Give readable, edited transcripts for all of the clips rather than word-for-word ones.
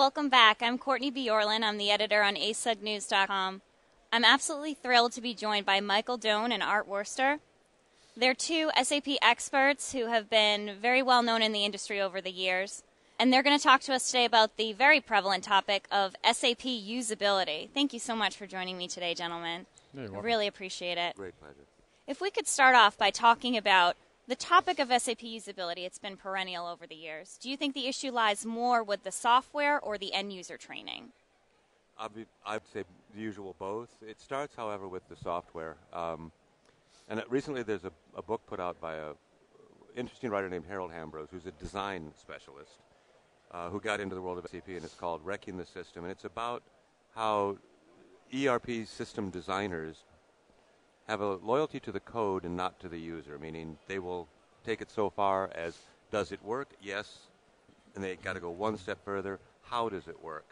welcome back. I'm Courtney Bjorlin. I'm the editor on asugnews.com. I'm absolutely thrilled to be joined by Michael Doan and Art Worster. They're two SAP experts who have been very well known in the industry over the years. And they're going to talk to us today about the very prevalent topic of SAP usability. Thank you so much for joining me today, gentlemen. I really appreciate it. Great pleasure. If we could start off by talking about the topic of SAP usability, it's been perennial over the years. Do you think the issue lies more with the software or the end-user training? I'd say the usual both. It starts, however, with the software. And recently there's a book put out by an interesting writer named Harold Ambrose, who's a design specialist, who got into the world of SAP, and it's called Wrecking the System. And it's about how ERP system designers have a loyalty to the code and not to the user, meaning they will take it so far as, does it work? Yes. And they got to go one step further. How does it work?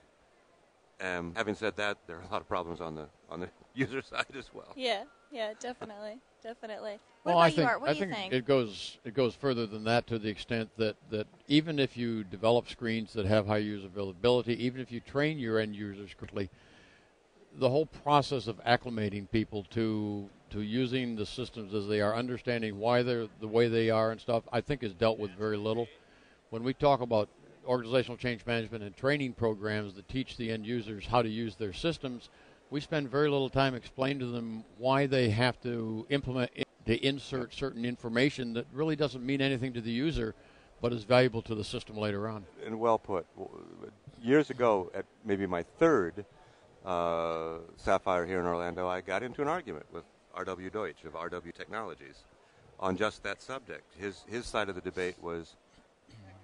Having said that, there are a lot of problems on the user side as well. Yeah, definitely. What about you, Art? What do you think? It goes further than that, to the extent that even if you develop screens that have high usability, even if you train your end users correctly, the whole process of acclimating people to using the systems as they are, understanding why they're the way they are and stuff, I think is dealt with very little. When we talk about organizational change management and training programs that teach the end users how to use their systems, we spend very little time explaining to them why they have to insert certain information that really doesn't mean anything to the user, but is valuable to the system later on. And well put. Years ago, at maybe my third Sapphire here in Orlando, I got into an argument with R.W. Deutsch of R.W. Technologies on just that subject. His side of the debate was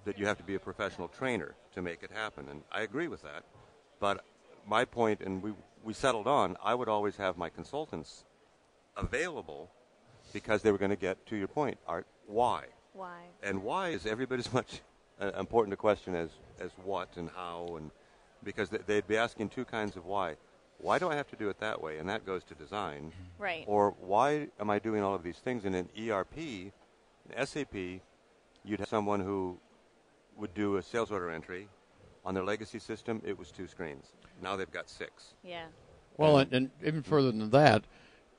that you have to be a professional trainer to make it happen, and I agree with that. But my point, and we settled on, I would always have my consultants available because they were going to get, to your point, Art, why? Why? And why is every bit as much important a question as what and how, and because they'd be asking two kinds of why. Why do I have to do it that way? And that goes to design. Right. Or why am I doing all of these things? And in ERP, in SAP, you'd have someone who would do a sales order entry. On their legacy system, it was 2 screens. Now they've got 6. Yeah. Well, and even further than that,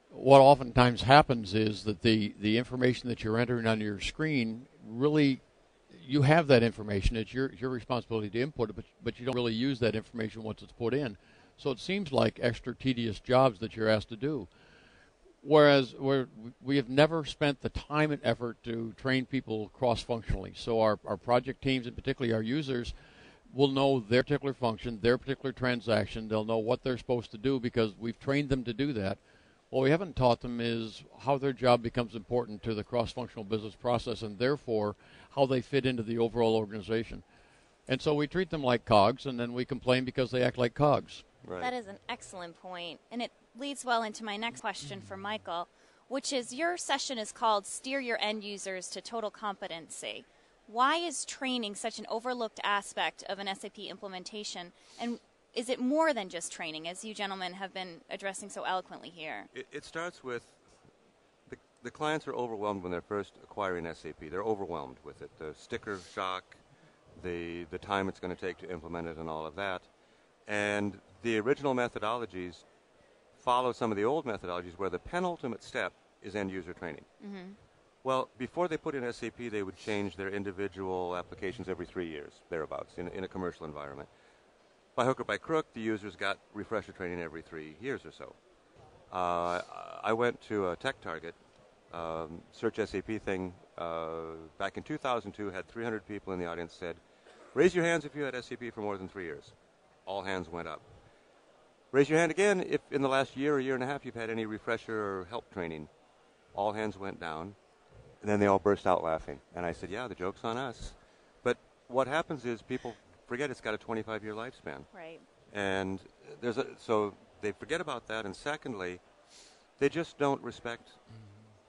what oftentimes happens is that the information that you're entering on your screen, really, you have that information. It's your responsibility to input it, but you don't really use that information once it's put in. So it seems like extra tedious jobs that you're asked to do. Whereas we have never spent the time and effort to train people cross-functionally. So our project teams, and particularly our users, will know their particular function, their particular transaction. They'll know what they're supposed to do because we've trained them to do that. What we haven't taught them is how their job becomes important to the cross-functional business process, and therefore how they fit into the overall organization. And so we treat them like cogs, and then we complain because they act like cogs. Right. That is an excellent point, and it leads well into my next question for Michael, which is, your session is called Steer Your End Users to Total Competency. Why is training such an overlooked aspect of an SAP implementation, and is it more than just training, as you gentlemen have been addressing so eloquently here? It starts with the clients are overwhelmed when they're first acquiring SAP. They're overwhelmed with it. The sticker shock, the time it's going to take to implement it, and all of that. And the original methodologies follow some of the old methodologies where the penultimate step is end-user training. Mm-hmm. Well, before they put in SAP, they would change their individual applications every 3 years, thereabouts, in a commercial environment. By hook or by crook, the users got refresher training every 3 years or so. I went to a Tech Target Search SAP thing back in 2002, had 300 people in the audience, said, raise your hands if you had SAP for more than 3 years. All hands went up. Raise your hand again if in the last year or year and a half you've had any refresher or help training. All hands went down. And then they all burst out laughing. And I said, yeah, the joke's on us. But what happens is people forget it's got a 25-year lifespan. Right. And so they forget about that. And secondly, they just don't respect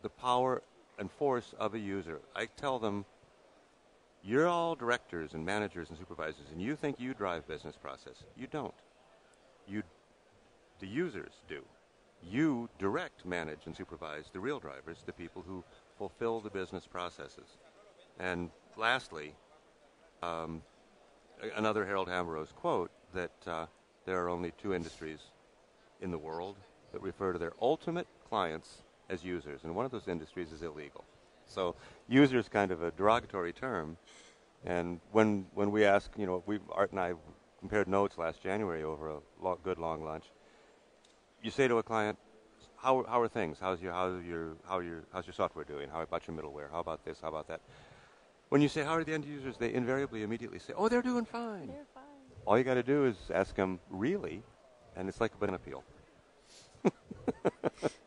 the power and force of a user. I tell them, you're all directors and managers and supervisors, and you think you drive business process. You don't. The users do. You direct, manage, and supervise the real drivers, the people who fulfill the business processes. And lastly, another Harold Hammerose quote that there are only two industries in the world that refer to their ultimate clients as users, and one of those industries is illegal. So user is kind of a derogatory term, and when we ask, Art and I compared notes last January over a good long lunch. You say to a client, how are things? How's your software doing? How about your middleware? How about this? How about that? When you say, how are the end users, they invariably immediately say, oh, they're doing fine. They're fine. All you got to do is ask them, really? And it's like a banana peel.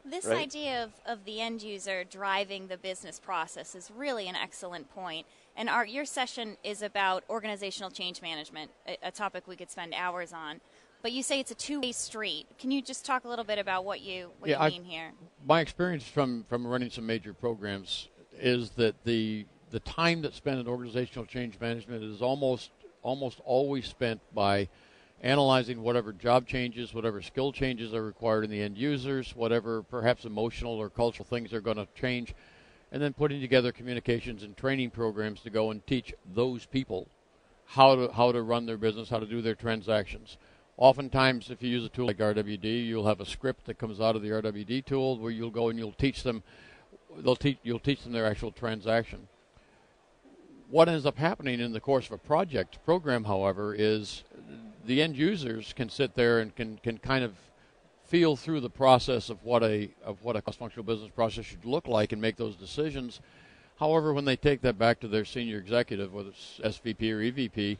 This Right? idea of the end user driving the business process is really an excellent point. And Art, your session is about organizational change management, a topic we could spend hours on. But you say it's a two-way street. Can you just talk a little bit about what you mean here? My experience from running some major programs is that the time that's spent in organizational change management is almost always spent by analyzing whatever job changes, whatever skill changes are required in the end users, whatever perhaps emotional or cultural things are going to change, and then putting together communications and training programs to go and teach those people how to run their business, how to do their transactions. Oftentimes, if you use a tool like RWD, you'll have a script that comes out of the RWD tool where you'll go and you'll teach them their actual transaction. What ends up happening in the course of a program, however, is the end users can sit there and can kind of feel through the process of what a cross-functional business process should look like and make those decisions. However, when they take that back to their senior executive, whether it's SVP or EVP,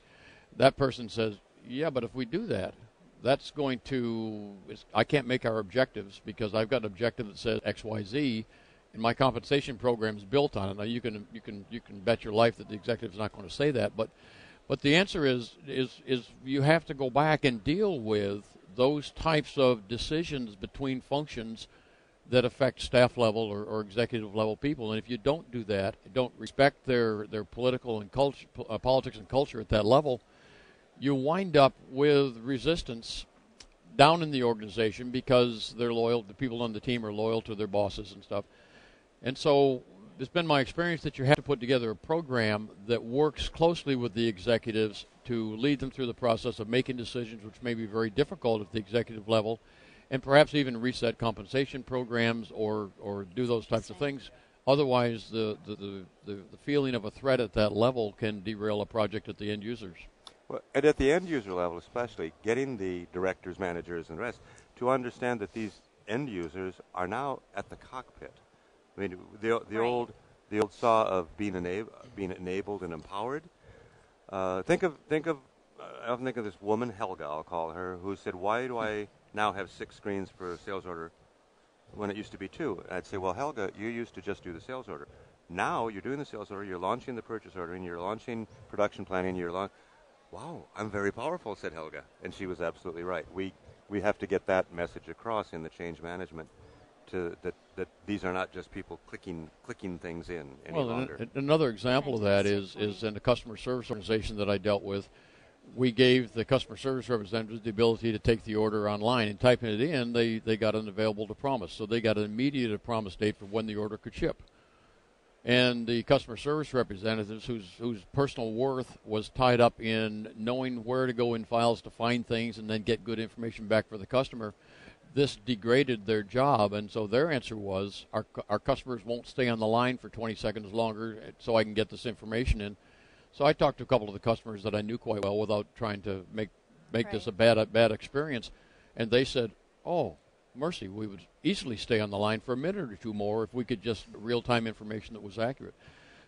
that person says, yeah, but if we do that, that's going to, I can't make our objectives because I've got an objective that says XYZ, and my compensation program is built on it. Now you can bet your life that the executive is not going to say that, but the answer is you have to go back and deal with those types of decisions between functions that affect staff level or executive level people. And if you don't do that, don't respect their political and politics and culture at that level, you wind up with resistance down in the organization because they're loyal. The people on the team are loyal to their bosses and stuff. And so it's been my experience that you have to put together a program that works closely with the executives to lead them through the process of making decisions, which may be very difficult at the executive level, and perhaps even reset compensation programs or do those types of things. Otherwise, the feeling of a threat at that level can derail a project at the end users. Well, and at the end user level especially, getting the directors, managers, and the rest to understand that these end users are now at the cockpit. I mean, the old saw of being enabled and empowered. I often think of this woman, Helga, I'll call her, who said, "Why do I now have 6 screens for a sales order when it used to be 2?" And I'd say, "Well, Helga, you used to just do the sales order. Now you're doing the sales order, you're launching the purchase order, and you're launching production planning. Wow, I'm very powerful," said Helga, and she was absolutely right. We have to get that message across in the change management that these are not just people clicking things in any longer. Another example of that is in a customer service organization that I dealt with. We gave the customer service representatives the ability to take the order online and typing it in. They got an available to promise, so they got an immediate promise date for when the order could ship. And the customer service representatives, whose personal worth was tied up in knowing where to go in files to find things and then get good information back for the customer, this degraded their job. And so their answer was, our customers won't stay on the line for 20 seconds longer so I can get this information in. So I talked to a couple of the customers that I knew quite well without trying to make this a bad experience. And they said, oh, mercy, we would easily stay on the line for a minute or two more if we could just real-time information that was accurate.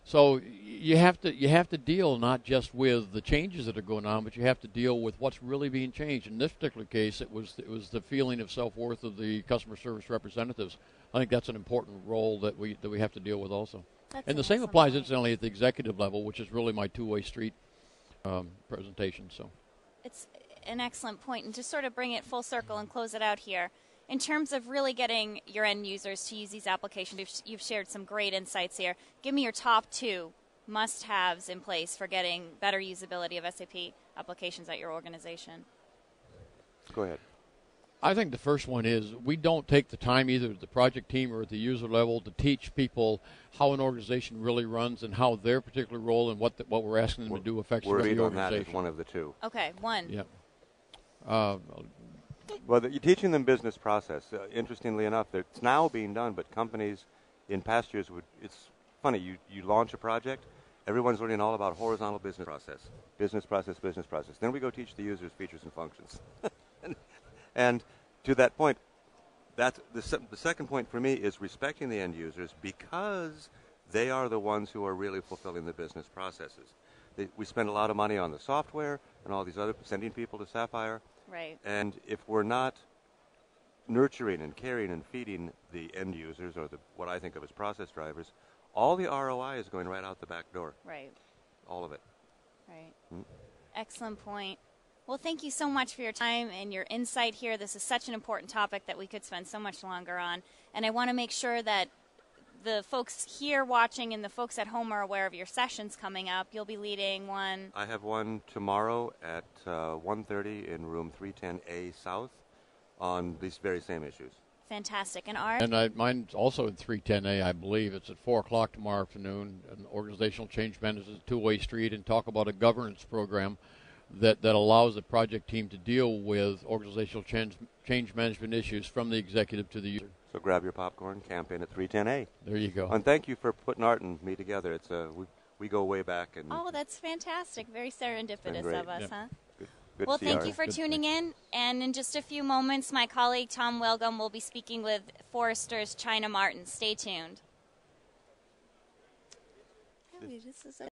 So you have to deal not just with the changes that are going on, but you have to deal with what's really being changed. In this particular case, it was the feeling of self-worth of the customer service representatives. I think that's an important role that we have to deal with also. And the same applies incidentally at the executive level, which is really my two-way street presentation. So it's an excellent point, and to sort of bring it full circle and close it out here. In terms of really getting your end users to use these applications, you've shared some great insights here. Give me your top 2 must-haves in place for getting better usability of SAP applications at your organization. Go ahead. I think the first one is we don't take the time either at the project team or at the user level to teach people how an organization really runs and how their particular role and what we're asking them to do affects the rest of the on that organization. is one of the two. Okay, one. Yeah. Well, you're teaching them business process. Interestingly enough, it's now being done, but companies in past years it's funny, you launch a project, everyone's learning all about horizontal business process. Business process, business process. Then we go teach the users features and functions. And to that point, that's the second point for me is respecting the end users because they are the ones who are really fulfilling the business processes. We spend a lot of money on the software and all these other, sending people to Sapphire. Right. And if we're not nurturing and caring and feeding the end users or what I think of as process drivers, all the ROI is going right out the back door. Right. All of it. Right. Excellent point. Well, thank you so much for your time and your insight here. This is such an important topic that we could spend so much longer on. And I want to make sure that the folks here watching and the folks at home are aware of your sessions coming up. You'll be leading one. I have one tomorrow at 1:30 in room 310A South on these very same issues. Fantastic. And Art? And mine's also in 310A, I believe. It's at 4 o'clock tomorrow afternoon. An organizational change management is a two-way street, and talk about a governance program that allows the project team to deal with organizational change management issues from the executive to the user. So grab your popcorn, camp in at 310A. There you go. And thank you for putting Art and me together. It's we go way back. And Oh, that's fantastic. Very serendipitous great. of us, Yeah. huh? good Well, to see thank Art. you for Good. tuning in. And in just a few moments, my colleague Tom Wilgum will be speaking with Forrester's China Martin. Stay tuned.